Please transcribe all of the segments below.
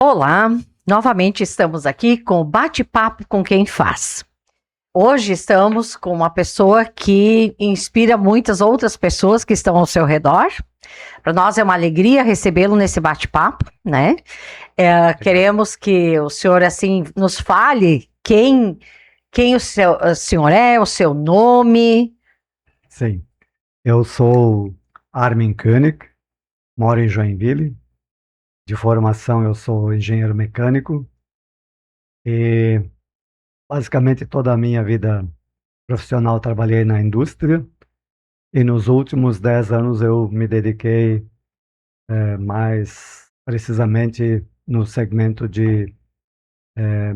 Olá, novamente estamos aqui com o Bate-Papo com Quem Faz. Hoje estamos com uma pessoa que inspira muitas outras pessoas que estão ao seu redor. Para nós é uma alegria recebê-lo nesse bate-papo, né? Queremos que o senhor assim nos fale quem o senhor é, o seu nome. Sim, eu sou Armin König, moro em Joinville. De formação, eu sou engenheiro mecânico e basicamente toda a minha vida profissional trabalhei na indústria e nos últimos 10 anos eu me dediquei mais precisamente no segmento de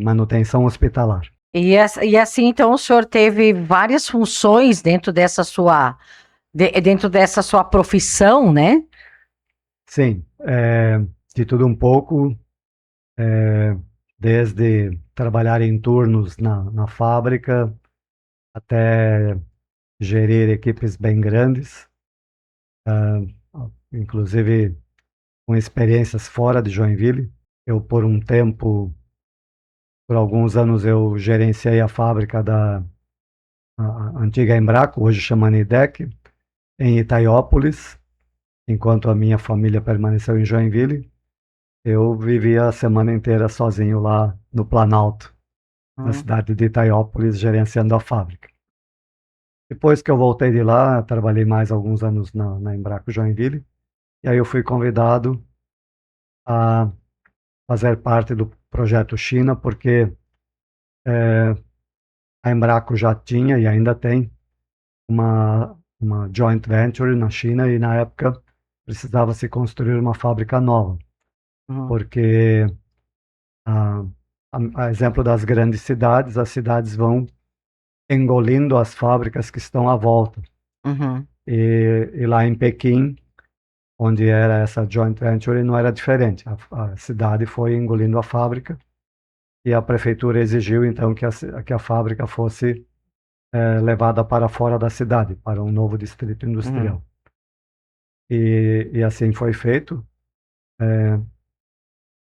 manutenção hospitalar. E assim, então, o senhor teve várias funções dentro dessa sua profissão, né? Sim, de tudo um pouco, desde trabalhar em turnos na fábrica até gerir equipes bem grandes, inclusive com experiências fora de Joinville. Eu, por alguns anos, eu gerenciei a fábrica da antiga Embraco, hoje chama Nidec, em Itaiópolis, enquanto a minha família permaneceu em Joinville. Eu vivia a semana inteira sozinho lá no Planalto, na cidade de Itaiópolis, gerenciando a fábrica. Depois que eu voltei de lá, trabalhei mais alguns anos na Embraco Joinville, e aí eu fui convidado a fazer parte do projeto China, porque a Embraco já tinha e ainda tem uma joint venture na China, e na época precisava se construir uma fábrica nova, porque a, a exemplo das grandes cidades, as cidades vão engolindo as fábricas que estão à volta. E lá em Pequim, onde era essa joint venture, não era diferente. A cidade foi engolindo a fábrica e a prefeitura exigiu então que a fábrica fosse levada para fora da cidade, para um novo distrito industrial. E assim foi feito.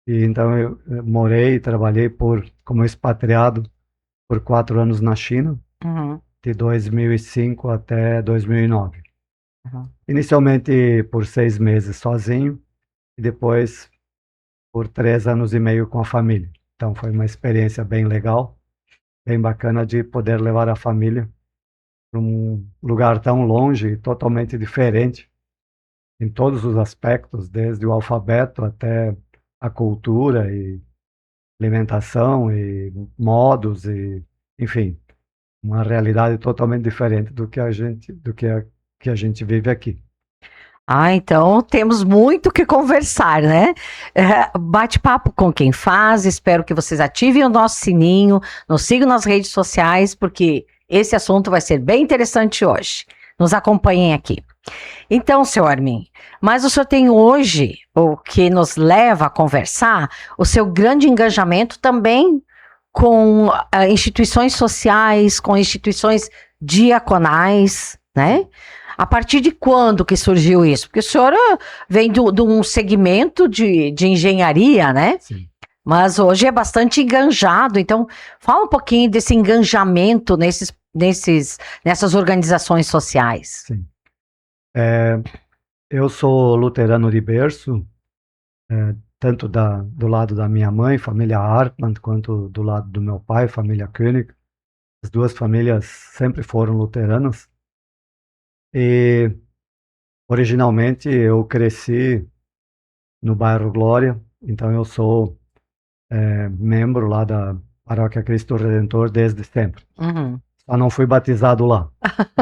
E então eu morei e trabalhei como expatriado por 4 anos na China, de 2005 até 2009. Inicialmente por 6 meses sozinho e depois por 3 anos e meio com a família. Então foi uma experiência bem legal, bem bacana de poder levar a família para um lugar tão longe, totalmente diferente em todos os aspectos, desde o alfabeto até a cultura e alimentação e modos e, enfim, uma realidade totalmente diferente que a gente vive aqui. Ah, então temos muito que conversar, né? Bate-papo com quem faz, espero que vocês ativem o nosso sininho, nos sigam nas redes sociais, porque esse assunto vai ser bem interessante hoje. Nos acompanhem aqui. Então, seu Armin, mas o senhor tem hoje, o que nos leva a conversar, o seu grande engajamento também com instituições sociais, com instituições diaconais, né? A partir de quando que surgiu isso? Porque o senhor vem de um segmento de engenharia, né? Sim. Mas hoje é bastante enganjado, então fala um pouquinho desse engajamento nessas organizações sociais. Sim. Eu sou luterano de berço, tanto do lado da minha mãe, família Hartmann, quanto do lado do meu pai, família König. As duas famílias sempre foram luteranas. E originalmente eu cresci no bairro Glória, então eu sou membro lá da Paróquia Cristo Redentor desde sempre. Só não fui batizado lá,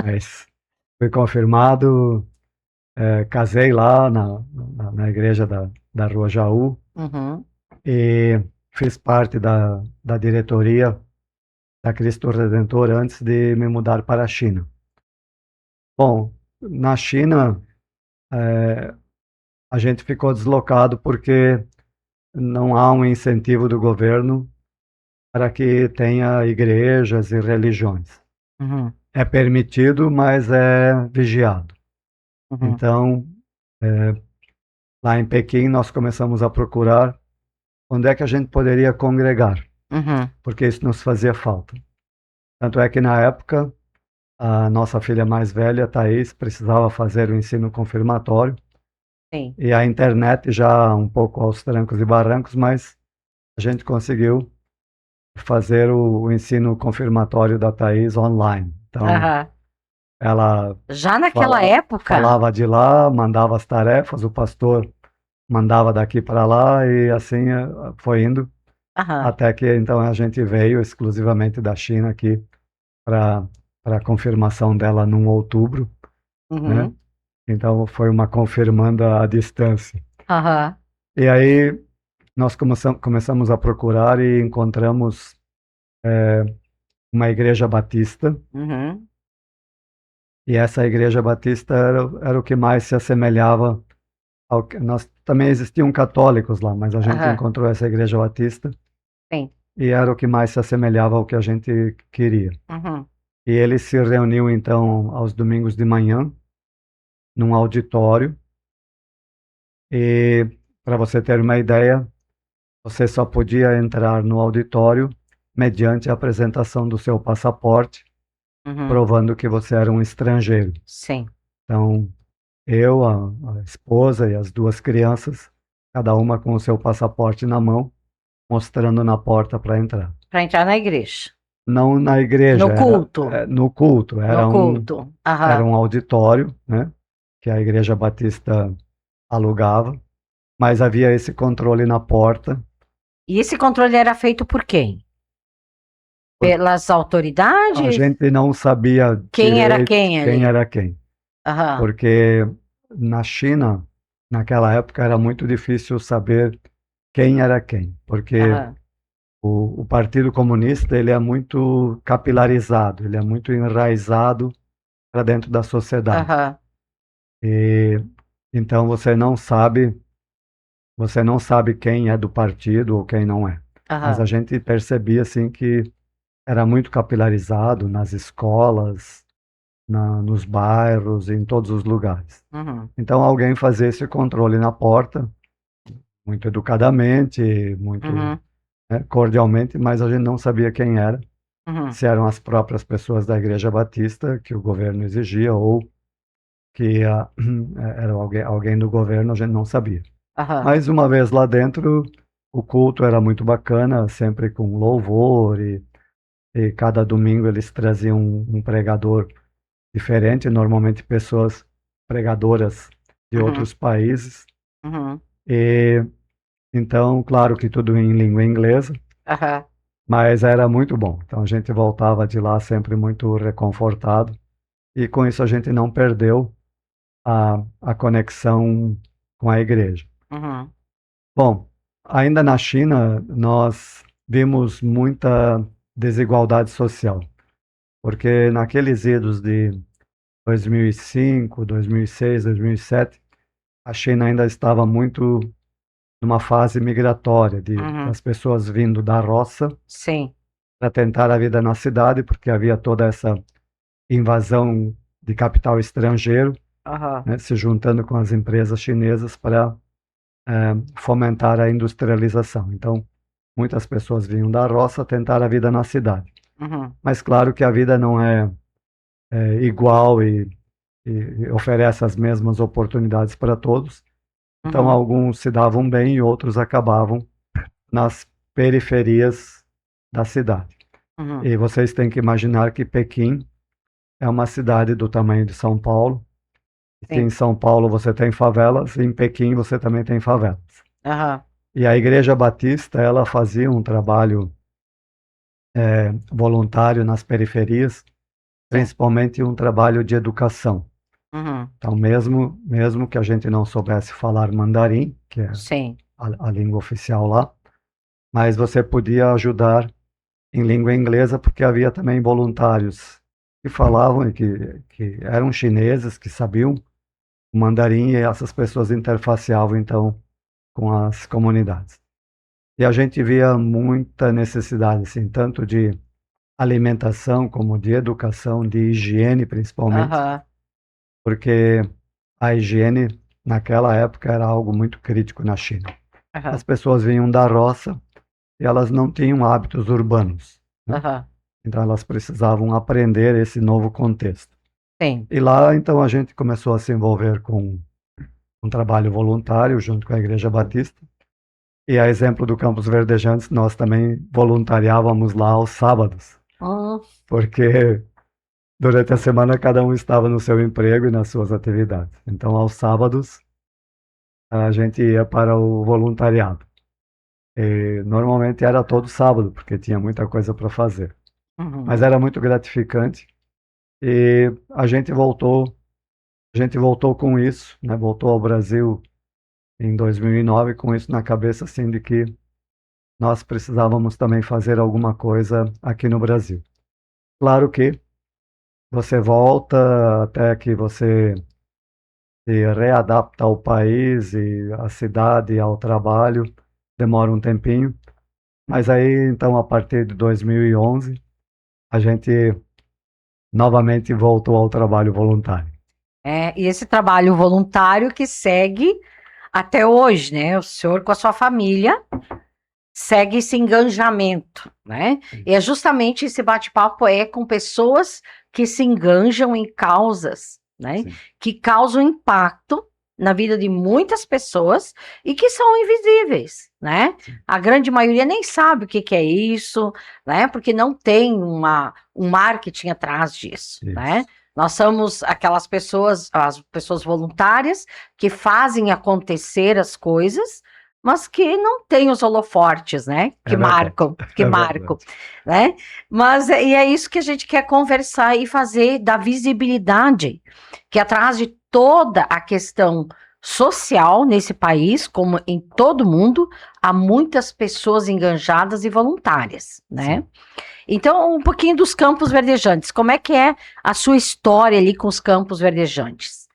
mas fui confirmado, casei lá na igreja da Rua Jaú, e fiz parte da diretoria da Cristo Redentor antes de me mudar para a China. Bom, na China a gente ficou deslocado porque não há um incentivo do governo para que tenha igrejas e religiões. É permitido, mas é vigiado. Então, lá em Pequim, nós começamos a procurar onde é que a gente poderia congregar, Uhum. porque isso nos fazia falta. Tanto é que na época, a nossa filha mais velha, Thaís, precisava fazer o ensino confirmatório, Sim. e a internet já um pouco aos trancos e barrancos, mas a gente conseguiu fazer o ensino confirmatório da Thaís online. Então, Aham. ela Já naquela fala- época? falava de lá, mandava as tarefas, o pastor mandava daqui para lá e assim foi indo, Aham. até que então a gente veio exclusivamente da China aqui para a confirmação dela num outubro, né? Uhum. Então foi uma confirmanda à distância. Aham. E aí nós começamos a procurar e encontramos uma igreja batista, Uhum. e essa igreja batista era o que mais se assemelhava ao que nós também existiam católicos lá, mas a gente Aham. encontrou essa igreja batista Sim. e era o que mais se assemelhava ao que a gente queria. Uhum. E ele se reuniu então aos domingos de manhã num auditório, e para você ter uma ideia, você só podia entrar no auditório mediante a apresentação do seu passaporte, Uhum. provando que você era um estrangeiro. Sim. Então, eu, a esposa e as duas crianças, cada uma com o seu passaporte na mão, mostrando na porta para entrar. Para entrar na igreja. Não na igreja, No culto. no culto, No culto. era Aham. um auditório, né, que a Igreja Batista alugava, mas havia esse controle na porta. E esse controle era feito por quem? Por- Pelas A autoridades? gente não sabia Quem era direito quem quem ali? era quem, Aham. porque na China, naquela época, era muito difícil saber quem era quem, porque Aham. o Partido Comunista ele é muito capilarizado, ele é muito enraizado para dentro da sociedade. Aham. E então você não sabe quem é do partido ou quem não é. Mas a Aham. gente percebia assim que era muito capilarizado nas escolas, nos bairros, em todos os lugares. Uhum. Então alguém fazia esse controle na porta, muito educadamente, muito, Uhum. né, cordialmente, mas a gente não sabia quem era, Uhum. se eram as próprias pessoas da Igreja Batista que o governo exigia ou que era alguém do governo, a gente não sabia. Aham. Mas uma vez lá dentro, o culto era muito bacana, sempre com louvor, e cada domingo eles traziam um pregador diferente, normalmente pessoas pregadoras de Uhum. outros países. Uhum. E então, claro que tudo em língua inglesa, Aham. mas era muito bom. Então a gente voltava de lá sempre muito reconfortado, e com isso a gente não perdeu a conexão com a igreja. Uhum. Bom, ainda na China, nós vimos muita desigualdade social, porque naqueles idos de 2005, 2006, 2007, a China ainda estava muito numa fase migratória, Uhum. das pessoas vindo da roça Sim. para tentar a vida na cidade, porque havia toda essa invasão de capital estrangeiro, Aham. né, se juntando com as empresas chinesas para fomentar a industrialização. Então, muitas pessoas vinham da roça tentar a vida na cidade. Uhum. Mas claro que a vida não é igual e oferece as mesmas oportunidades para todos. Então, Uhum. alguns se davam bem e outros acabavam nas periferias da cidade. Uhum. E vocês têm que imaginar que Pequim é uma cidade do tamanho de São Paulo. E se em Sim. São Paulo você tem favelas, em Pequim você também tem favelas. Aham. E a Igreja Batista, ela fazia um trabalho voluntário nas periferias, Sim. principalmente um trabalho de educação. Uhum. Então, mesmo que a gente não soubesse falar mandarim, que é Sim. a língua oficial lá, mas você podia ajudar em língua inglesa, porque havia também voluntários que falavam e que eram chineses, que sabiam o mandarim, e essas pessoas interfaceavam então com as comunidades. E a gente via muita necessidade, assim, tanto de alimentação como de educação, de higiene principalmente, Aham. porque a higiene naquela época era algo muito crítico na China. Aham, as pessoas vinham da roça e elas não tinham hábitos urbanos, né? aham. Então elas precisavam aprender esse novo contexto. Sim. E lá, então, a gente começou a se envolver com um trabalho voluntário junto com a Igreja Batista. E a exemplo do Campos Verdejantes, nós também voluntariávamos lá aos sábados, Hum, porque durante a semana cada um estava no seu emprego e nas suas atividades. Então, aos sábados, a gente ia para o voluntariado. E normalmente era todo sábado, porque tinha muita coisa para fazer. Mas uhum. era muito gratificante e a gente voltou com isso, né? Voltou ao Brasil em 2009 com isso na cabeça, assim, de que nós precisávamos também fazer alguma coisa aqui no Brasil. Claro que você volta até que você se readapta ao país e à cidade e ao trabalho, demora um tempinho, mas aí então a partir de 2011 a gente novamente voltou ao trabalho voluntário. É, e esse trabalho voluntário que segue até hoje, né? O senhor com a sua família segue esse engajamento, né? Sim, E é justamente esse bate-papo é com pessoas que se engajam em causas, né? sim, Que causam impacto na vida de muitas pessoas e que são invisíveis, né? sim, A grande maioria nem sabe o que que é isso, né? Porque não tem um marketing atrás disso, né? isso. Nós somos aquelas pessoas, as pessoas voluntárias que fazem acontecer as coisas, mas que não tem os holofortes, né? É verdade, Que é marcam, verdade. né? Mas e é isso que a gente quer conversar e fazer da visibilidade, que atrás de toda a questão social nesse país, como em todo mundo, há muitas pessoas enganjadas e voluntárias, né? Sim. Então, um pouquinho dos campos verdejantes. Como é que é a sua história ali com os campos verdejantes,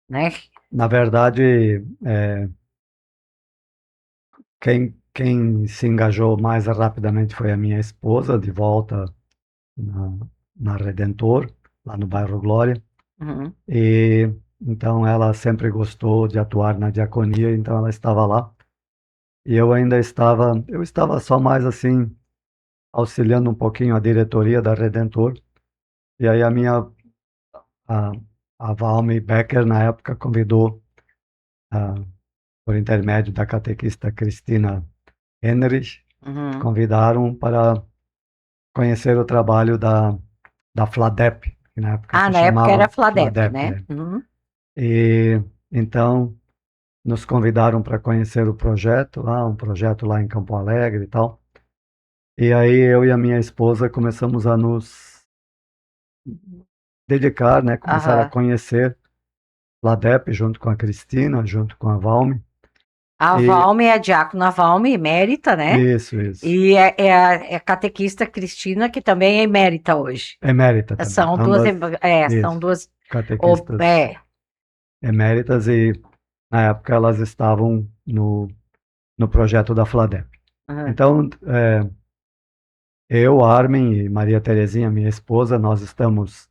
né? Na verdade, quem se engajou mais rapidamente foi a minha esposa, de volta na, na Redentor, lá no bairro Glória. Uhum. E então ela sempre gostou de atuar na diaconia, então ela estava lá. E eu estava só mais assim, auxiliando um pouquinho a diretoria da Redentor. E aí a, a Valmy Becker, na época, convidou, ah, por intermédio da catequista Cristina Henrich, Uhum. convidaram para conhecer o trabalho da FLADEP, que na época Ah, se na época era chamava Fladep, FLADEP. né? Uhum. E então nos convidaram para conhecer o projeto lá, um projeto lá em Campo Alegre e tal. E aí eu e a minha esposa começamos a nos dedicar, né, começar a Aham. conhecer FLADEP junto com a Cristina, junto com a Valme. A E Valme é a diácona Valme, emérita, né? isso, isso. E é a catequista Cristina, que também é emérita hoje. Emérita também, São duas, ambas, são isso, duas, catequistas eméritas e na época elas estavam no projeto da FLADEP. uhum. Então, eu, Armin e Maria Terezinha, minha esposa, nós estamos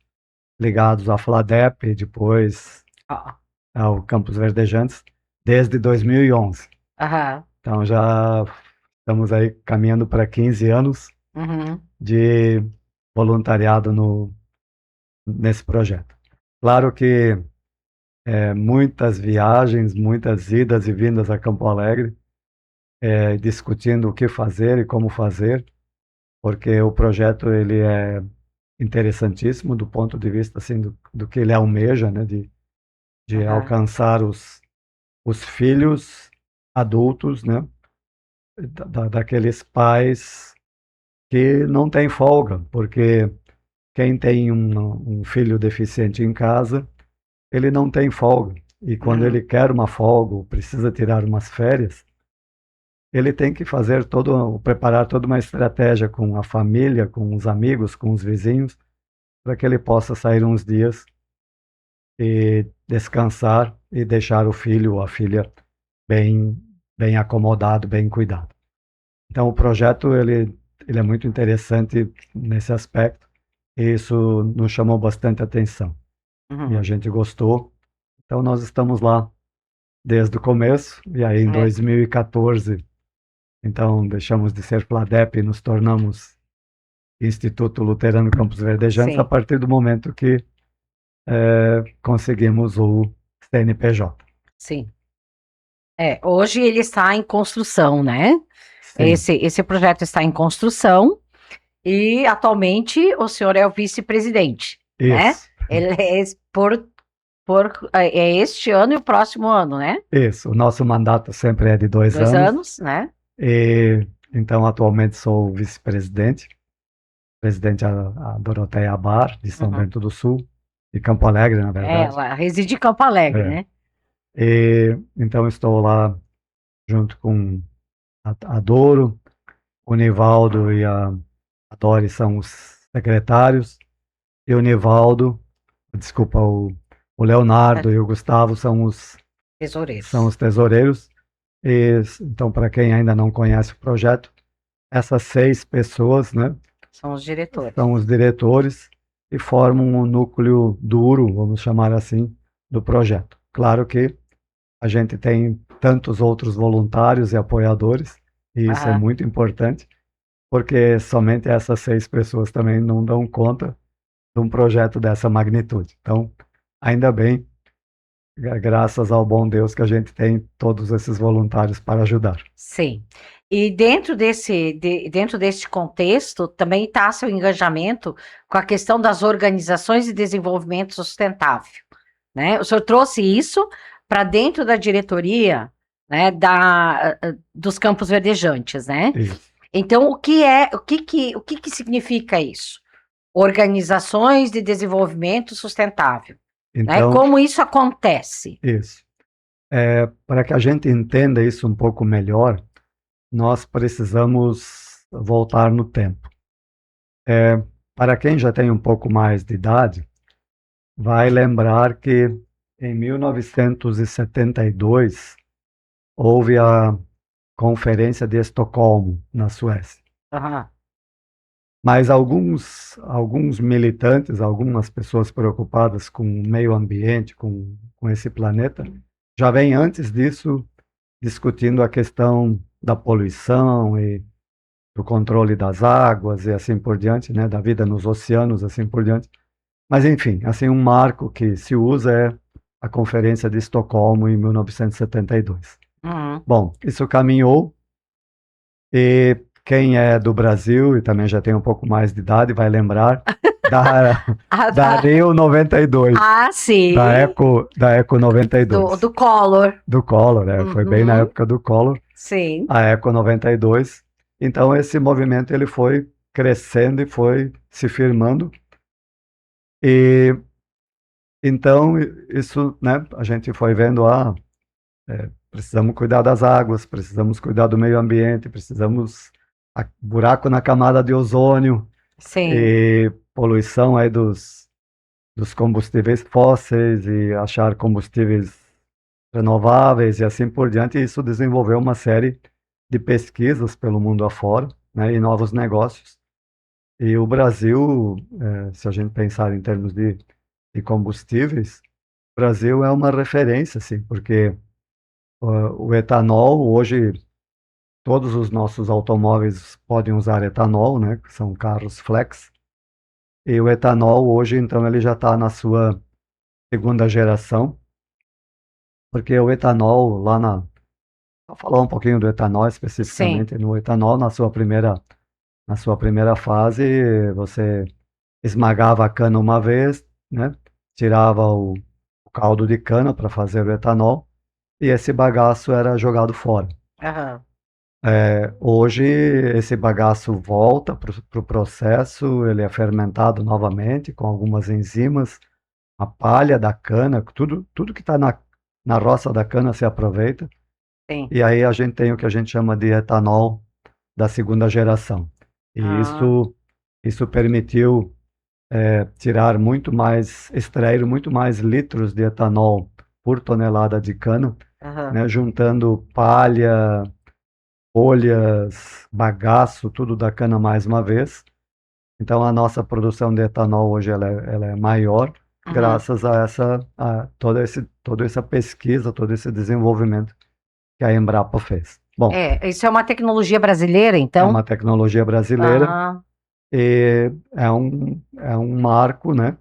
ligados à FLADEP e depois Ó, ao Campos Verdejantes desde 2011. aham, Então já estamos aí caminhando para 15 anos uhum, de voluntariado nesse projeto. Claro que muitas viagens, muitas idas e vindas a Campo Alegre, discutindo o que fazer e como fazer, porque o projeto ele é interessantíssimo do ponto de vista assim do que ele almeja, né, de aham, alcançar os filhos adultos, né, daqueles pais que não têm folga, porque quem tem um filho deficiente em casa, ele não tem folga. E quando ele uhum, quer uma folga, ou precisa tirar umas férias, ele tem que preparar toda uma estratégia com a família, com os amigos, com os vizinhos, para que ele possa sair uns dias e descansar e deixar o filho ou a filha bem, bem acomodado, bem cuidado. Então, o projeto ele é muito interessante nesse aspecto e isso nos chamou bastante atenção e a uhum. gente gostou. Então, nós estamos lá desde o começo, e aí em É. 2014, então deixamos de ser FLADEP e nos tornamos Instituto Luterano Campos Verdejantes a Sim, partir do momento que conseguimos o CNPJ. sim. Hoje ele está em construção, né? Sim, Esse projeto está em construção e atualmente o senhor é o vice-presidente, né? isso, Ele é este ano e o próximo ano, né? isso. O nosso mandato sempre é de 2 anos, Né? e então atualmente sou o vice-presidente, presidente a Doroteia Abar, de São Uhum. Bento do Sul, de Campo Alegre, na verdade. Ela reside em Campo Alegre, É. né? E então estou lá junto com a Doro, o Nivaldo e a Dori são os secretários, e o Nivaldo, desculpa, o É, Leonardo e o Gustavo são tesoureiros. os tesoureiros. E, então, para quem ainda não conhece o projeto, essas 6 pessoas, né, São os diretores. são os diretores e formam o núcleo duro, vamos chamar assim, do projeto. Claro que a gente tem tantos outros voluntários e apoiadores, e isso é Aham. muito importante, porque somente essas 6 pessoas também não dão conta de um projeto dessa magnitude. Então, ainda bem, graças ao bom Deus, que a gente tem todos esses voluntários para ajudar. Sim. E dentro desse contexto, também está seu engajamento com a questão das organizações de desenvolvimento sustentável, né? O senhor trouxe isso para dentro da diretoria, né, dos Campos Verdejantes, né? Isso. Então, o que que significa isso? Organizações de desenvolvimento sustentável, né? Então, Como isso acontece? isso. Para que a gente entenda isso um pouco melhor, nós precisamos voltar no tempo. Para quem já tem um pouco mais de idade, vai lembrar que em 1972 houve a Conferência de Estocolmo, na Suécia. Aham. Mas alguns militantes, algumas pessoas preocupadas com o meio ambiente, com esse planeta, já vêm antes disso discutindo a questão da poluição e do controle das águas e assim por diante, né, da vida nos oceanos, assim por diante. Mas enfim, assim um marco que se usa é a Conferência de Estocolmo em 1972. Uhum. Bom, isso caminhou e quem é do Brasil e também já tem um pouco mais de idade vai lembrar da, da Rio 92, Sim. da Eco 92, Do Collor. do Collor, foi bem na Uhum. época do Collor, Sim. a Eco 92. Então esse movimento ele foi crescendo e foi se firmando. E então isso, né, a gente foi vendo, precisamos cuidar das águas, precisamos cuidar do meio ambiente, precisamos buraco na camada de ozônio Sim. e poluição aí dos combustíveis fósseis e achar combustíveis renováveis e assim por diante. E isso desenvolveu uma série de pesquisas pelo mundo afora, né, e novos negócios. E o Brasil, se a gente pensar em termos de combustíveis, o Brasil é uma referência, assim, porque o etanol, hoje, todos os nossos automóveis podem usar etanol, né, que são carros flex, e o etanol hoje, então, ele já está na sua segunda geração, porque o etanol, vou falar um pouquinho do etanol Sim. especificamente, no etanol, na sua primeira fase, você esmagava a cana uma vez, né, tirava o caldo de cana para fazer o etanol, e esse bagaço era jogado fora. Aham. Hoje esse bagaço volta para o processo, ele é fermentado novamente com algumas enzimas, a palha da cana, tudo que está na roça da cana se aproveita, Sim. e aí a gente tem o que a gente chama de etanol da segunda geração. E Ah. isso permitiu extrair muito mais litros de etanol por tonelada de cana, Aham. né, juntando palha, folhas, bagaço, tudo da cana mais uma vez. Então a nossa produção de etanol hoje ela é maior Uhum. graças a toda essa pesquisa, todo esse desenvolvimento que a Embrapa fez. Bom, Isso é uma tecnologia brasileira, é então? uma tecnologia brasileira Aham, e é um marco, né,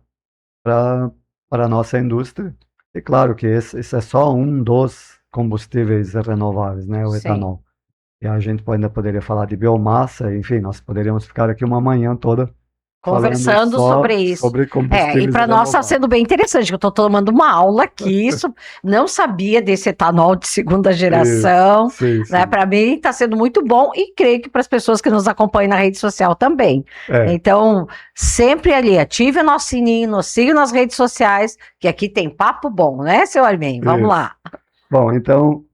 para a nossa indústria. E claro que esse é só um dos combustíveis renováveis, né, o sim. etanol. E a gente ainda poderia falar de biomassa, enfim, nós poderíamos ficar aqui uma manhã toda falando Conversando só sobre isso. sobre E combustíveis para nós está renováveis. sendo bem interessante, que eu estou tomando uma aula aqui, isso, não sabia desse etanol de segunda Isso, geração, sim, né? sim. Para mim está sendo muito bom e creio que para as pessoas que nos acompanham na rede social também. É, Então, sempre ali, ative o nosso sininho, nos siga nas redes sociais, que aqui tem papo bom, né, seu Armin? Vamos isso. lá. Bom, então,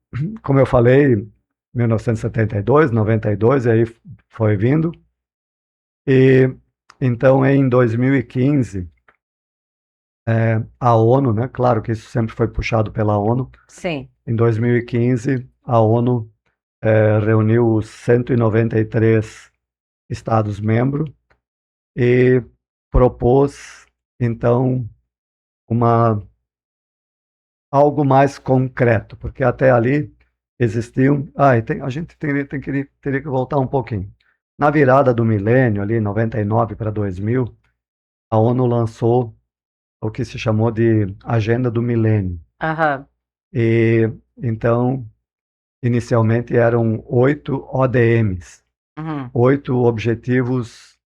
como eu falei, 1972, 92, e aí foi vindo. E então, em 2015, a ONU, né? Claro que isso sempre foi puxado pela ONU. Sim. Em 2015, a ONU reuniu os 193 Estados-membros e propôs, então, uma algo mais concreto, porque até ali existiam. A gente teria que voltar um pouquinho. Na virada do milênio, ali, 99 para 2000, a ONU lançou o que se chamou de Agenda do Milênio. Aham. E então, inicialmente eram 8 ODMs, Uhum. 8 Objetivos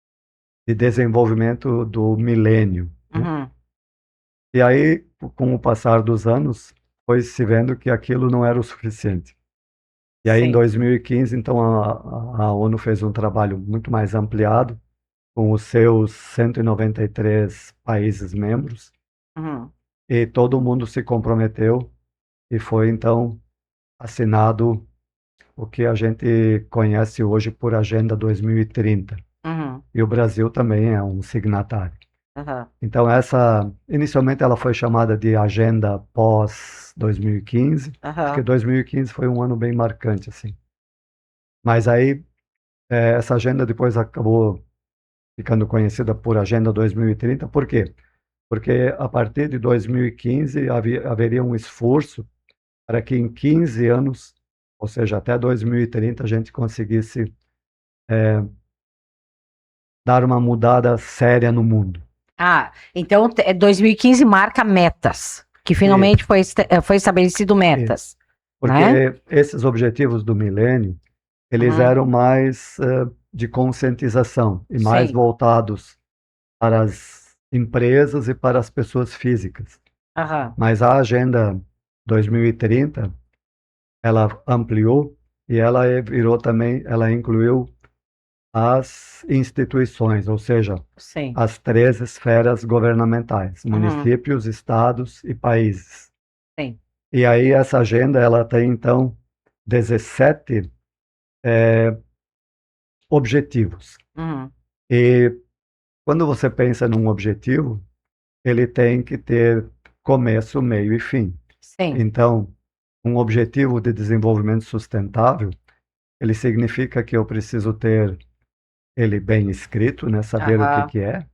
de Desenvolvimento do Milênio, né? Uhum. E aí, com o passar dos anos, foi se vendo que aquilo não era o suficiente. E aí, em Sim. 2015, então, a ONU fez um trabalho muito mais ampliado, com os seus 193 países membros, Uhum. e todo mundo se comprometeu, e foi, então, assinado o que a gente conhece hoje por Agenda 2030. Uhum. E o Brasil também é um signatário. Aham. Então, inicialmente ela foi chamada de Agenda pós 2015, porque Aham. 2015 foi um ano bem marcante, assim. Mas aí, essa agenda depois acabou ficando conhecida por Agenda 2030. Por quê? Porque a partir de 2015 haveria um esforço para que em 15 anos, ou seja, até 2030, a gente conseguisse dar uma mudada séria no mundo. Então 2015 marca metas, que finalmente Isso, foi estabelecido isso. metas, né? Porque esses objetivos do milênio, eles Uhum. eram mais de conscientização e mais Sim. voltados para as empresas e para as pessoas físicas. Aham. Mas a Agenda 2030, ela ampliou e ela virou também, ela incluiu as instituições, ou seja, Sim. as 3 esferas governamentais, Uhum. municípios, estados e países. Sim. E aí essa agenda, ela tem então 17 objetivos. Uhum. E quando você pensa num objetivo, ele tem que ter começo, meio e fim. Sim. Então, um objetivo de desenvolvimento sustentável, ele significa que eu preciso ter ele bem escrito, né, saber o Aham. que é,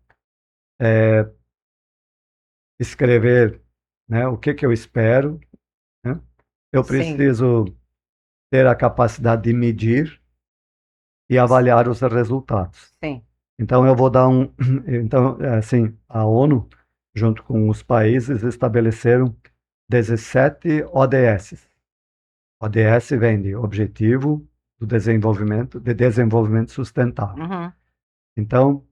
escrever, né, o que eu espero, né? Eu Sim. preciso ter a capacidade de medir e avaliar os resultados. Sim. Então eu vou dar então assim, a ONU junto com os países estabeleceram 17 ODS. ODS vem de Objetivo de Desenvolvimento Sustentável. Uhum. Então,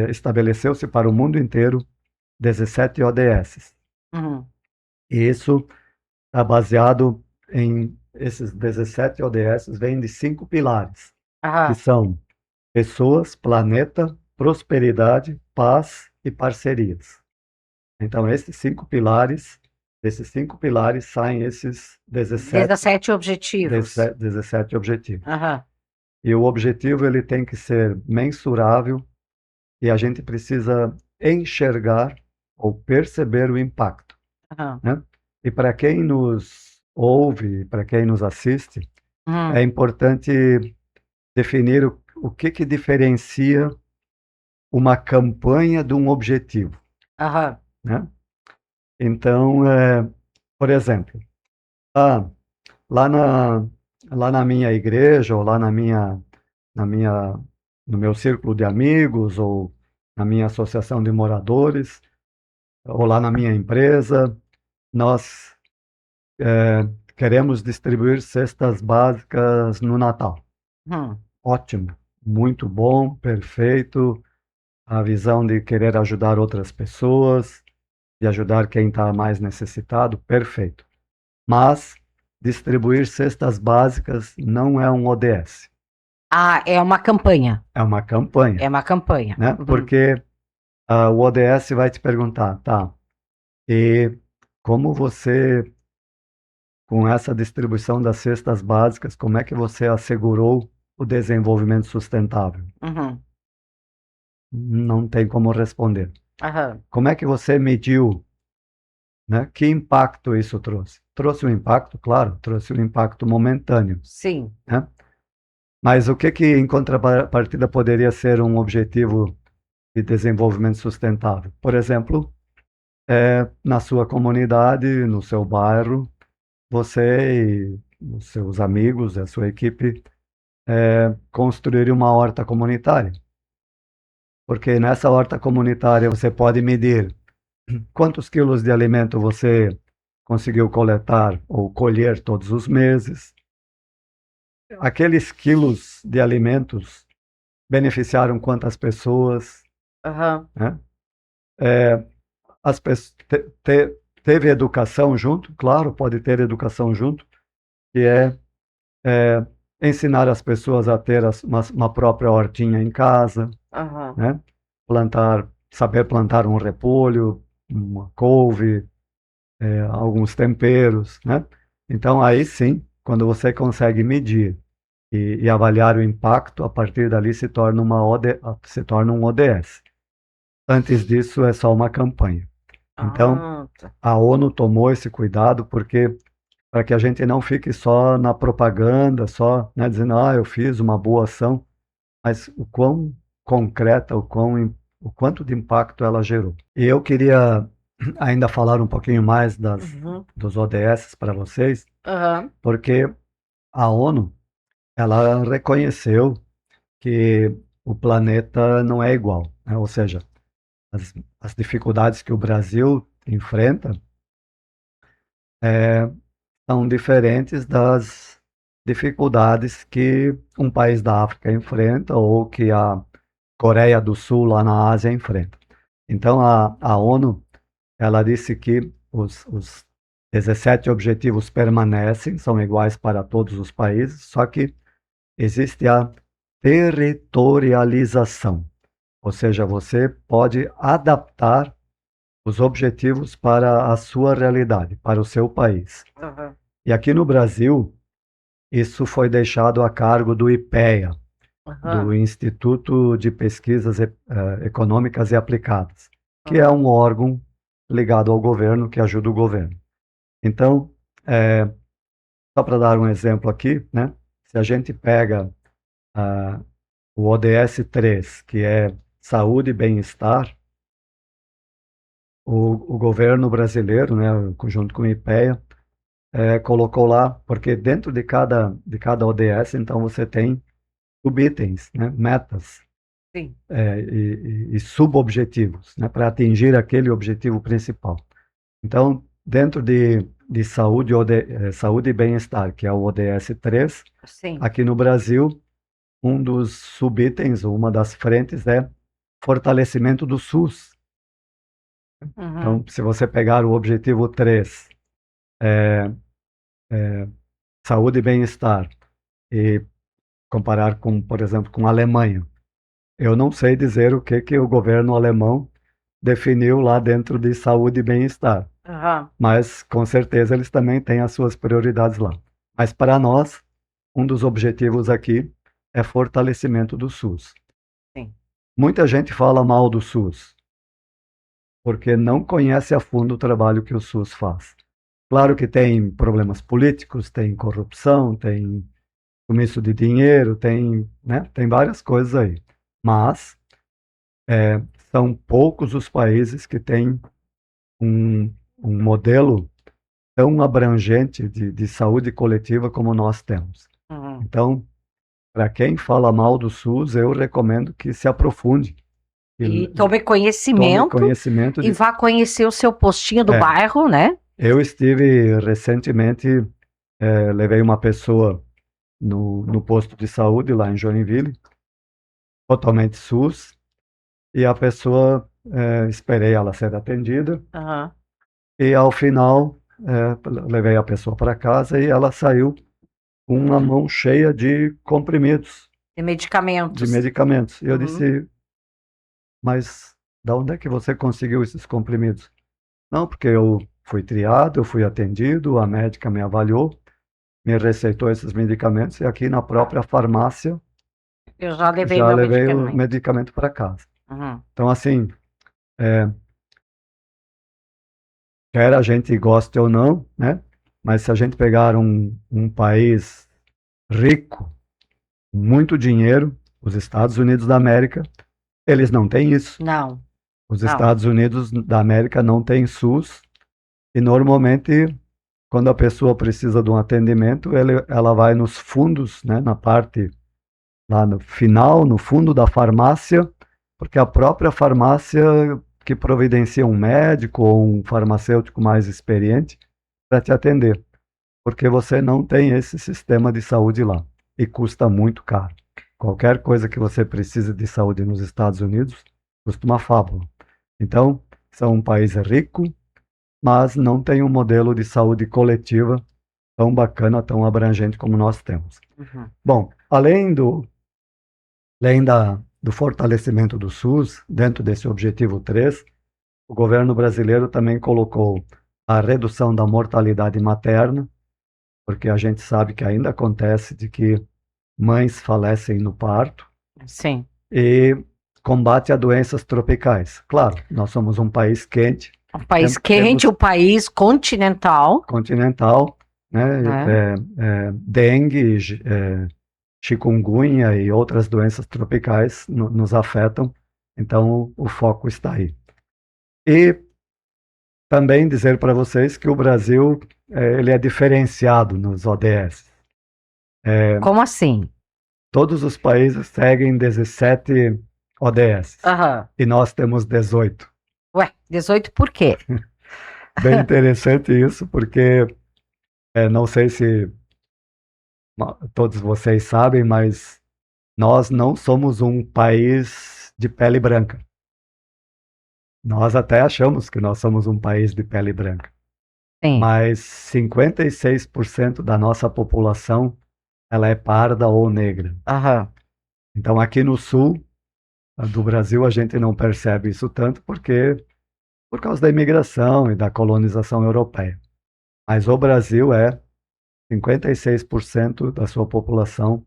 estabeleceu-se para o mundo inteiro 17 ODS. Uhum. E isso está baseado em esses 17 ODS, vêm de 5 pilares, que Aham. são pessoas, planeta, prosperidade, paz e parcerias. Então, desses cinco pilares saem esses 17 objetivos. 17 objetivos. Aham. E o objetivo ele tem que ser mensurável e a gente precisa enxergar ou perceber o impacto, Aham. né? E para quem nos ouve, para quem nos assiste, é Uhum. importante definir o que diferencia uma campanha de um objetivo, Aham. né? Então, por exemplo, ah, lá na, lá na minha igreja, ou lá na minha, no meu círculo de amigos, ou na minha associação de moradores, ou lá na minha empresa, nós queremos distribuir cestas básicas no Natal. Hum. Ótimo, muito bom, perfeito. A visão de querer ajudar outras pessoas, de ajudar quem está mais necessitado, perfeito. Mas distribuir cestas básicas não é um ODS, Ah, é uma campanha. é uma campanha, É uma campanha. né? Porque o ODS vai te perguntar, tá, e como você, com essa distribuição das cestas básicas, como é que você assegurou o desenvolvimento sustentável? Uhum. Não tem como responder. Aham. Como é que você mediu, né? Que impacto isso trouxe? Trouxe um impacto, claro, trouxe um impacto momentâneo, Sim. né? Mas o que em contrapartida poderia ser um objetivo de desenvolvimento sustentável? Por exemplo, na sua comunidade, no seu bairro, você e os seus amigos, a sua equipe, construir uma horta comunitária. Porque nessa horta comunitária você pode medir quantos quilos de alimento você conseguiu coletar ou colher todos os meses. Aqueles quilos de alimentos beneficiaram quantas pessoas, Aham. né? As teve educação junto, claro, pode ter educação junto, que é ensinar as pessoas a ter uma própria hortinha em casa, Aham. né? Saber plantar um repolho, uma couve, alguns temperos, né? Então aí sim, quando você consegue medir e avaliar o impacto, a partir dali se torna um ODS. Antes disso é só uma campanha. Então, Ah, tá. a ONU tomou esse cuidado porque para que a gente não fique só na propaganda, só, né, dizendo, eu fiz uma boa ação, mas o quão concreta, o quanto de impacto ela gerou. E eu queria ainda falar um pouquinho mais Uhum. dos ODS para vocês, Aham. porque a ONU, ela reconheceu que o planeta não é igual, né? Ou seja, as dificuldades que o Brasil enfrenta são diferentes das dificuldades que um país da África enfrenta ou que a Coreia do Sul lá na Ásia enfrenta. Então a ONU ela disse que os 17 objetivos permanecem, são iguais para todos os países, só que existe a territorialização, ou seja, você pode adaptar os objetivos para a sua realidade, para o seu país. Aham. E aqui no Brasil, isso foi deixado a cargo do IPEA, do Aham. Instituto de Pesquisas Econômicas e Aplicadas, que é Aham. um órgão ligado ao governo, que ajuda o governo. Então, só para dar um exemplo aqui, né? Se a gente pega o ODS 3, que é saúde e bem-estar, o governo brasileiro, né, junto com o IPEA, colocou lá, porque dentro de cada ODS, então você tem subitens, né, metas Sim. e subobjetivos, né, para atingir aquele objetivo principal. Então, dentro de saúde, saúde e bem-estar, que é o ODS 3, Sim. aqui no Brasil, um dos subitens, uma das frentes é fortalecimento do SUS. Uhum. Então, se você pegar o objetivo 3, saúde e bem-estar, e comparar com, por exemplo, com a Alemanha, eu não sei dizer o que o governo alemão definiu lá dentro de saúde e bem-estar, Aham. mas com certeza eles também têm as suas prioridades lá. Mas para nós, um dos objetivos aqui é fortalecimento do SUS. Sim. Muita gente fala mal do SUS, porque não conhece a fundo o trabalho que o SUS faz. Claro que tem problemas políticos, tem corrupção, tem sumiço de dinheiro, tem, né, tem várias coisas aí. Mas são poucos os países que têm um, um modelo tão abrangente de saúde coletiva como nós temos. Uhum. Então, para quem fala mal do SUS, eu recomendo que se aprofunde. E tome conhecimento conhecimento e vá conhecer o seu postinho do bairro, né? Eu estive recentemente, levei uma pessoa no posto de saúde lá em Joinville, totalmente SUS, e a pessoa, esperei ela ser atendida, Uhum. e ao final, levei a pessoa para casa e ela saiu com uma mão cheia de comprimidos, De medicamentos. de medicamentos. E eu Uhum. disse, mas da onde é que você conseguiu esses comprimidos? Não, porque eu fui triado, eu fui atendido, a médica me avaliou, me receitou esses medicamentos e aqui na própria farmácia Eu já levei já meu levei medicamento. o medicamento para casa. Uhum. Então, assim, quer a gente goste ou não, né? Mas se a gente pegar um país rico, muito dinheiro, os Estados Unidos da América, eles não têm isso. Não. Os Não. Estados Unidos da América não têm SUS e normalmente quando a pessoa precisa de um atendimento, ela vai nos fundos, né, na parte lá no final, no fundo da farmácia, porque a própria farmácia que providencia um médico ou um farmacêutico mais experiente para te atender, porque você não tem esse sistema de saúde lá e custa muito caro. Qualquer coisa que você precise de saúde nos Estados Unidos custa uma fábula. Então, são um país rico, mas não tem um modelo de saúde coletiva tão bacana, tão abrangente como nós temos. Uhum. Bom, além do fortalecimento do SUS, dentro desse objetivo 3, o governo brasileiro também colocou a redução da mortalidade materna, porque a gente sabe que ainda acontece de que mães falecem no parto. Sim. E combate a doenças tropicais. Claro, nós somos um país quente. Um país quente, um país continental. Continental, né? Dengue, chikungunya e outras doenças tropicais nos afetam, então o foco está aí. E também dizer para vocês que o Brasil ele é diferenciado nos ODS. Como assim? Todos os países seguem 17 ODS e nós temos 18. Ué, 18 por quê? Bem interessante isso, porque não sei se todos vocês sabem, mas nós não somos um país de pele branca. Nós até achamos que nós somos um país de pele branca. Sim. Mas 56% da nossa população ela é parda ou negra. Uhum. Então aqui no sul do Brasil a gente não percebe isso tanto por causa da imigração e da colonização europeia. Mas o Brasil 56% da sua população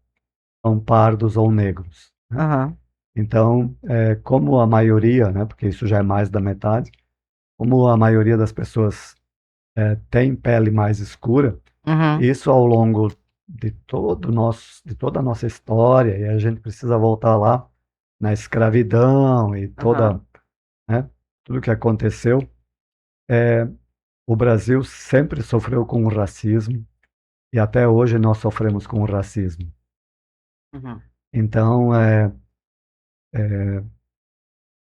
são pardos ou negros. Né? Uhum. Então, como a maioria, né, porque isso já é mais da metade, como a maioria das pessoas tem pele mais escura, isso ao longo de toda a nossa história, e a gente precisa voltar lá na escravidão e né, tudo que aconteceu, o Brasil sempre sofreu com o racismo, e até hoje nós sofremos com o racismo. Uhum. Então,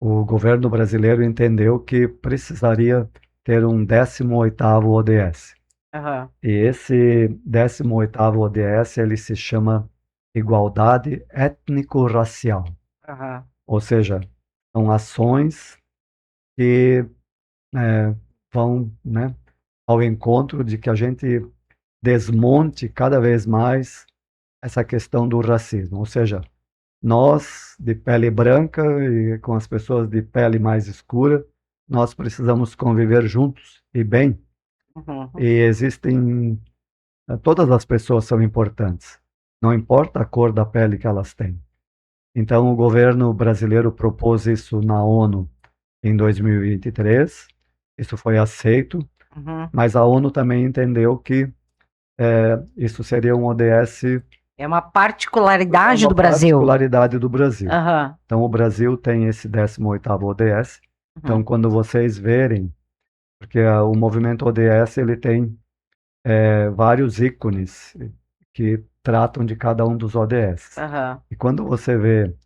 o governo brasileiro entendeu que precisaria ter um 18º ODS. Uhum. E esse 18º ODS, ele se chama Igualdade Étnico-Racial. Uhum. Ou seja, são ações que vão, né, ao encontro de que a gente desmonte cada vez mais essa questão do racismo. Ou seja, nós de pele branca e com as pessoas de pele mais escura, nós precisamos conviver juntos e bem. Uhum. E existem, todas as pessoas são importantes, não importa a cor da pele que elas têm. Então o governo brasileiro propôs isso na ONU em 2023, isso foi aceito, mas a ONU também entendeu que isso seria um ODS. É uma particularidade do Brasil. Particularidade do Brasil. Uhum. Então o Brasil tem esse 18º ODS. Então quando vocês verem porque o movimento ODS ele tem vários ícones que tratam de cada um dos ODS. Aham. E quando você vê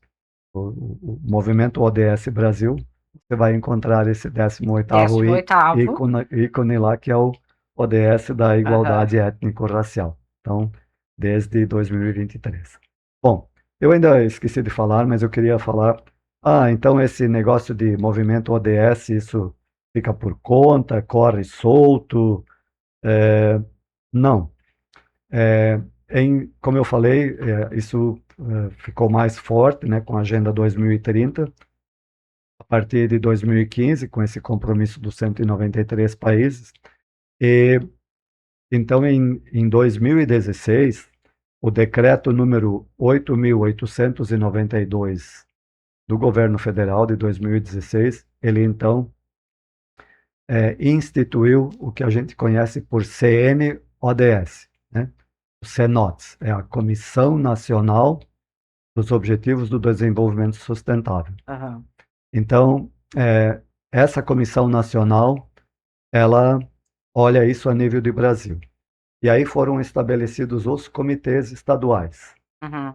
o movimento ODS Brasil, você vai encontrar esse 18º 18º. ícone lá, que é o ODS da Aham. igualdade étnico-racial. Então, desde 2023. Bom, eu ainda esqueci de falar, mas eu queria falar. Então esse negócio de movimento ODS, isso fica por conta, corre solto? Não. Como eu falei, isso ficou mais forte, né, com a Agenda 2030, a partir de 2015, com esse compromisso dos 193 países. E então, em 2016, o decreto número 8.892 do governo federal de 2016, ele então instituiu o que a gente conhece por CNODS, né? O CNODS é a Comissão Nacional dos Objetivos do Desenvolvimento Sustentável. Aham. Então, essa comissão nacional, ela olha isso a nível de Brasil. E aí foram estabelecidos os comitês estaduais. Uhum.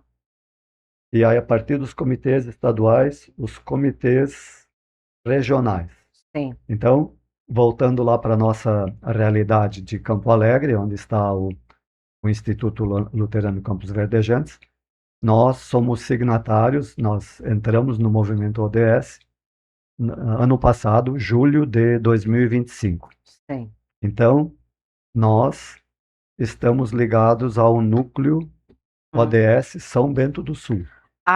E aí, a partir dos comitês estaduais, os comitês regionais. Sim. Então, voltando lá para a nossa realidade de Campo Alegre, onde está o Instituto Luterano Campos Verdejantes, nós somos signatários, nós entramos no movimento ODS ano passado, julho de 2025. Sim. Então, nós estamos ligados ao núcleo ODS São Bento do Sul.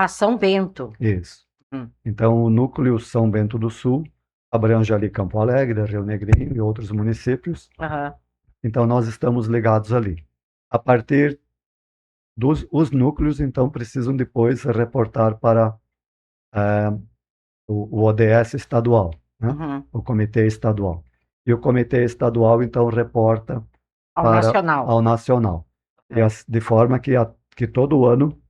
São Bento. Isso. Então, o núcleo São Bento do Sul abrange ali Campo Alegre, Rio Negrinho e outros municípios. Aham. Então, nós estamos ligados ali. A partir os núcleos, então, precisam depois reportar para o ODS estadual, né? Uhum. O comitê estadual. E o comitê estadual, então, reporta Ao nacional. ao nacional. De forma que todo ano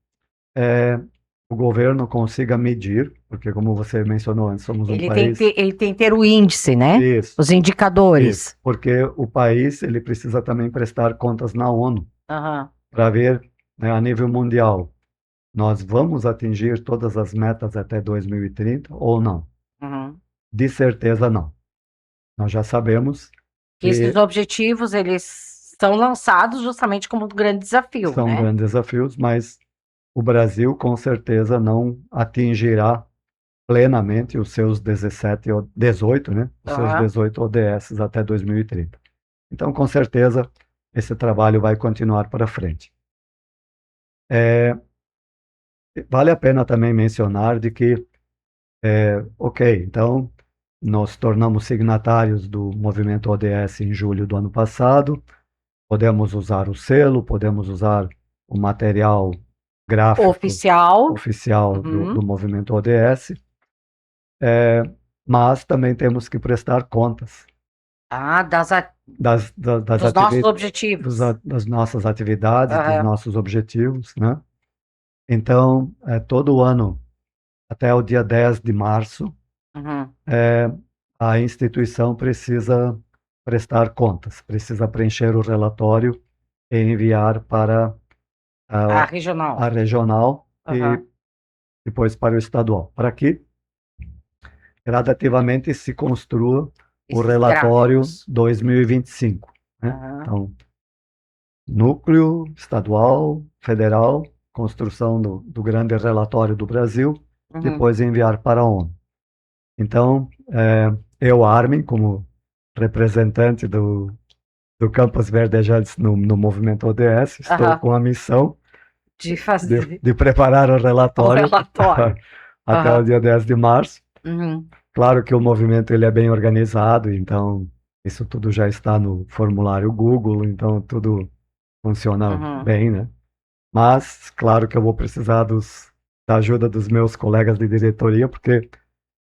o governo consiga medir, porque como você mencionou antes, somos um país... Ele tem que ter o índice, né? Isso. Os indicadores. Isso, porque o país ele precisa também prestar contas na ONU, Aham. para ver, né, a nível mundial, nós vamos atingir todas as metas até 2030 ou não? Uhum. De certeza não. Nós já sabemos que Esses objetivos, eles são lançados justamente como um grande desafio, são né? grandes desafios, mas o Brasil com certeza não atingirá plenamente os seus 17 ou 18, né? Os seus 18 ODS até 2030. Então, com certeza, esse trabalho vai continuar para frente. Vale a pena também mencionar de que, ok, então, nós tornamos signatários do movimento ODS em julho do ano passado, podemos usar o selo, podemos usar o material gráfico oficial do movimento ODS, mas também temos que prestar contas dos nossos objetivos. das nossas atividades, dos nossos objetivos, né? Então, todo ano, até o dia 10 de março, a instituição precisa prestar contas, precisa preencher o relatório e enviar para a regional e depois para o estadual, para que gradativamente se construa o relatório 2025. Né? Então, núcleo estadual, federal, construção do grande relatório do Brasil, depois enviar para a ONU. Então, eu, Armin, como representante do Campos Verdejantes no movimento ODS, estou com a missão de preparar o relatório até o dia 10 de março. Claro que o movimento ele é bem organizado, então isso tudo já está no formulário Google, então tudo funciona bem, né? Mas, claro que eu vou precisar da ajuda dos meus colegas de diretoria, porque,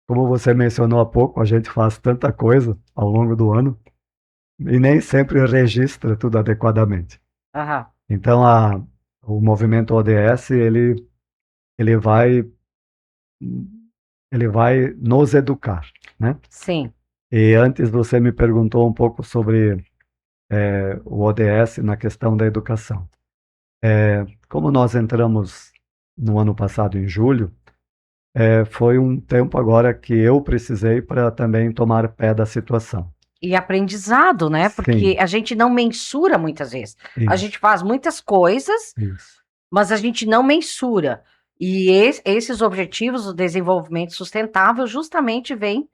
como você mencionou há pouco, a gente faz tanta coisa ao longo do ano e nem sempre registra tudo adequadamente. Então, o movimento ODS, ele vai nos educar, né? Sim. E antes você me perguntou um pouco sobre o ODS na questão da educação. Como nós entramos no ano passado, em julho, foi um tempo agora que eu precisei para também tomar pé da situação. E aprendizado, né? Porque Sim, a gente não mensura muitas vezes. A isso, gente faz muitas coisas, isso, mas a gente não mensura. E esses objetivos do desenvolvimento sustentável justamente vêm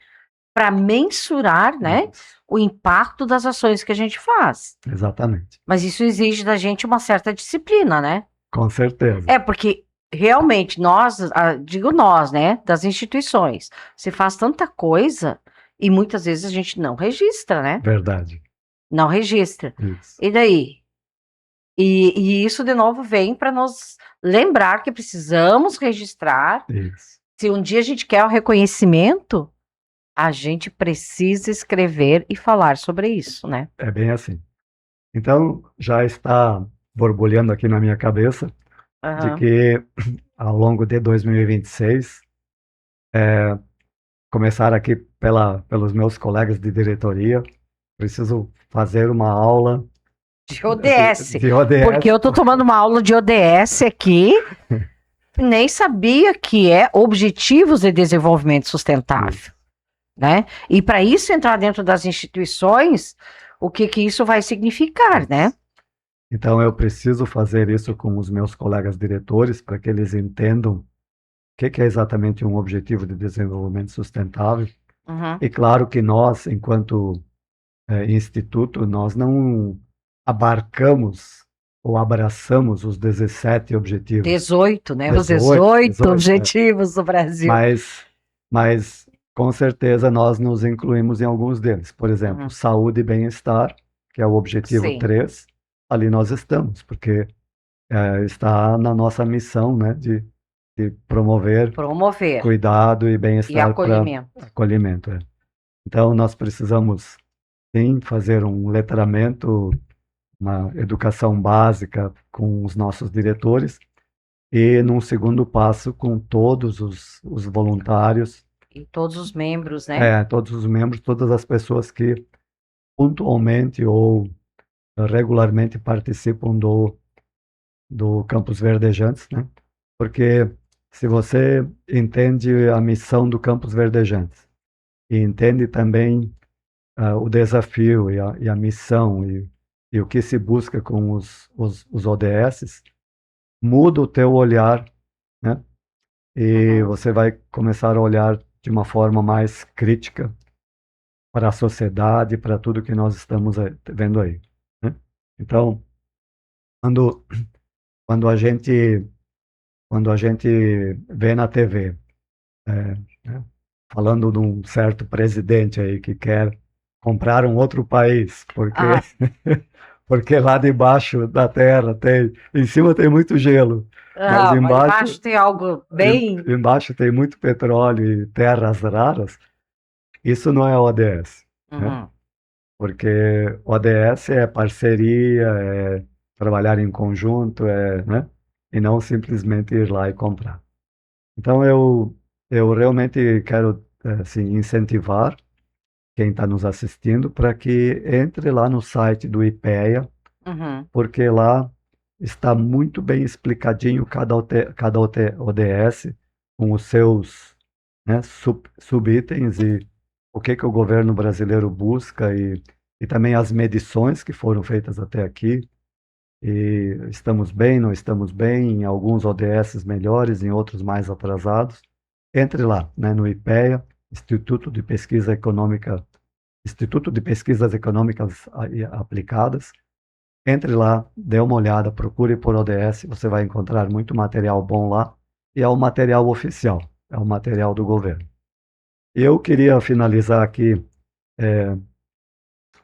para mensurar, né, isso, o impacto das ações que a gente faz. exatamente. Mas isso exige da gente uma certa disciplina, né? Com certeza, Porque realmente nós, digo nós, né, das instituições, se faz tanta coisa e muitas vezes a gente não registra, né? verdade, Não registra. isso, E daí? E isso de novo vem para nos lembrar que precisamos registrar. isso. Se um dia a gente quer o reconhecimento, a gente precisa escrever e falar sobre isso, né? É bem assim. Então, já está borbulhando aqui na minha cabeça de Aham. que ao longo de 2026, começar aqui pelos meus colegas de diretoria, preciso fazer uma aula De ODS. de ODS. Porque eu tô tomando uma aula de ODS aqui, nem sabia que é Objetivos de Desenvolvimento Sustentável, né? E para isso entrar dentro das instituições, o que que isso vai significar, né? Então, eu preciso fazer isso com os meus colegas diretores para que eles entendam o que é exatamente um objetivo de desenvolvimento sustentável. Uhum. E claro que nós, enquanto instituto, nós não abarcamos ou abraçamos os 17 objetivos. 18, né? Os 18, 18 objetivos do Brasil. Mas com certeza nós nos incluímos em alguns deles. Por exemplo, Uhum. saúde e bem-estar, que é o objetivo Sim. 3, ali nós estamos, porque está na nossa missão, né, de promover Promover cuidado e e bem-estar para acolhimento. acolhimento. Então, nós precisamos, sim, fazer um letramento, uma educação básica com os nossos diretores e, num segundo passo, com todos os voluntários, E todos os membros, né? todos os membros, todas as pessoas que pontualmente ou regularmente participam do Campus Verdejantes, né? Porque se você entende a missão do Campus Verdejantes e entende também o desafio e a missão e o que se busca com os ODS, muda o teu olhar, né? E Uhum. você vai começar a olhar de uma forma mais crítica para a sociedade, para tudo que nós estamos vendo aí, né? Então, quando, quando a gente quando a gente vê na TV, né, falando de um certo presidente aí que quer comprar um outro país, porque Ah, porque lá debaixo da terra em cima tem muito gelo, mas mas embaixo tem algo bem. embaixo tem muito petróleo e terras raras. Isso não é ODS, né? Uhum. Porque ODS é parceria, é trabalhar em conjunto, né? E não simplesmente ir lá e comprar. Então eu realmente quero assim, incentivar quem está nos assistindo para que entre lá no site do IPEA, Uhum. porque lá está muito bem explicadinho cada ODS, com os seus, né, subitens e o que o governo brasileiro busca e também as medições que foram feitas até aqui. E estamos bem, não estamos bem, em alguns ODS melhores, em outros mais atrasados. Entre lá, né, no IPEA, Instituto de Pesquisas Econômicas e Aplicadas. Entre lá, dê uma olhada, procure por ODS, você vai encontrar muito material bom lá, e é o material oficial, é o material do governo. E eu queria finalizar aqui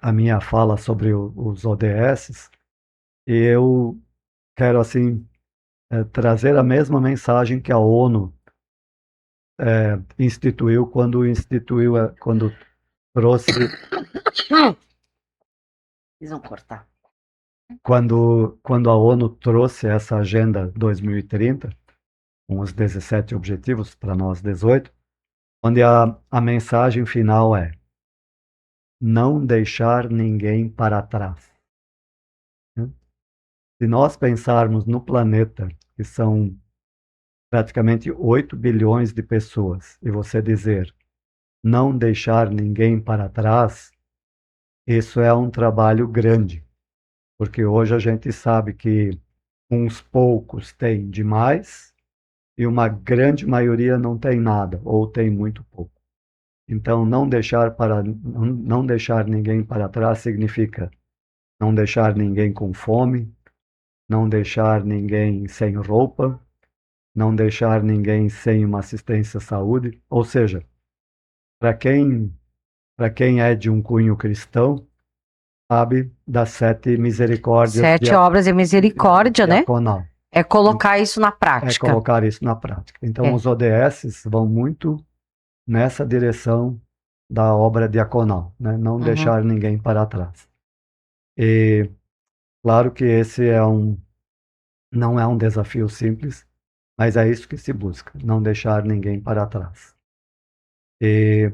a minha fala sobre os ODS, e eu quero, assim, trazer a mesma mensagem que a ONU quando trouxe, Eles vão cortar. quando a ONU trouxe essa Agenda 2030, com os 17 objetivos para nós 18, onde a mensagem final é: não deixar ninguém para trás. Né? Se nós pensarmos no planeta, que são praticamente 8 bilhões de pessoas, e você dizer não deixar ninguém para trás, isso é um trabalho grande, porque hoje a gente sabe que uns poucos têm demais e uma grande maioria não tem nada ou tem muito pouco. Então, não deixar ninguém para trás significa não deixar ninguém com fome, não deixar ninguém sem roupa, não deixar ninguém sem uma assistência à saúde. Ou seja, para quem é de um cunho cristão, sabe das 7 misericórdias 7 obras de misericórdia, né? diaconal. É colocar isso na É prática. colocar isso na prática. Então, os ODS vão muito nessa direção da obra diaconal, né? Não deixar ninguém para trás. E claro que esse não é um desafio simples, mas é isso que se busca, não deixar ninguém para trás. E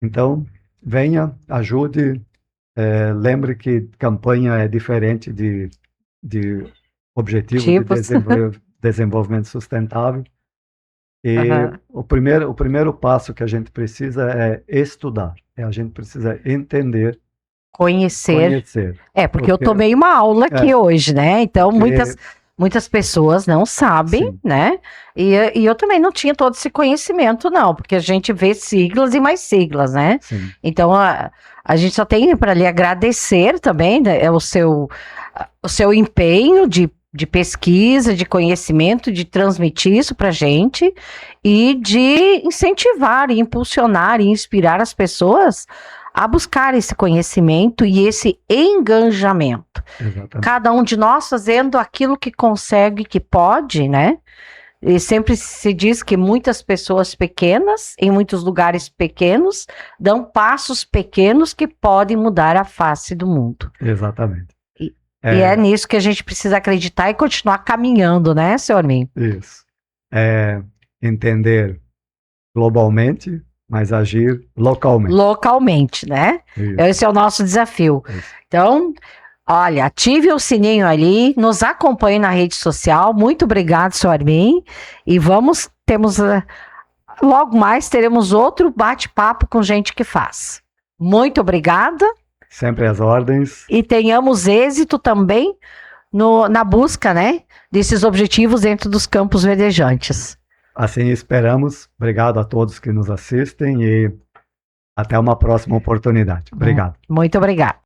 então, venha, ajude, lembre que campanha é diferente de objetivo de desenvolvimento sustentável. E o primeiro passo que a gente precisa é estudar. A gente precisa entender, Conhecer. Porque eu tomei uma aula aqui hoje, né? Então, muitas pessoas não sabem, sim, né? E eu também não tinha todo esse conhecimento, não, porque a gente vê siglas e mais siglas, né? Sim. Então, a gente só tem para lhe agradecer também, né, o seu empenho de pesquisa, de conhecimento, de transmitir isso para a gente e de incentivar, e impulsionar e inspirar as pessoas a buscar esse conhecimento e esse engajamento. Exatamente. Cada um de nós fazendo aquilo que consegue, que pode, né? E sempre se diz que muitas pessoas pequenas, em muitos lugares pequenos, dão passos pequenos que podem mudar a face do mundo. Exatamente. E é nisso que a gente precisa acreditar e continuar caminhando, né, senhor Armin? Isso. Entender globalmente, mas agir localmente. Localmente, né? Isso. Esse é o nosso desafio. Isso. Então, olha, ative o sininho ali, nos acompanhe na rede social. Muito obrigado, senhor Armin. E logo mais teremos outro bate-papo com gente que faz. Muito obrigada. Sempre às ordens. E tenhamos êxito também na busca, né, desses objetivos dentro dos campos verdejantes. Assim esperamos. Obrigado a todos que nos assistem e até uma próxima oportunidade. Obrigado. Muito obrigado.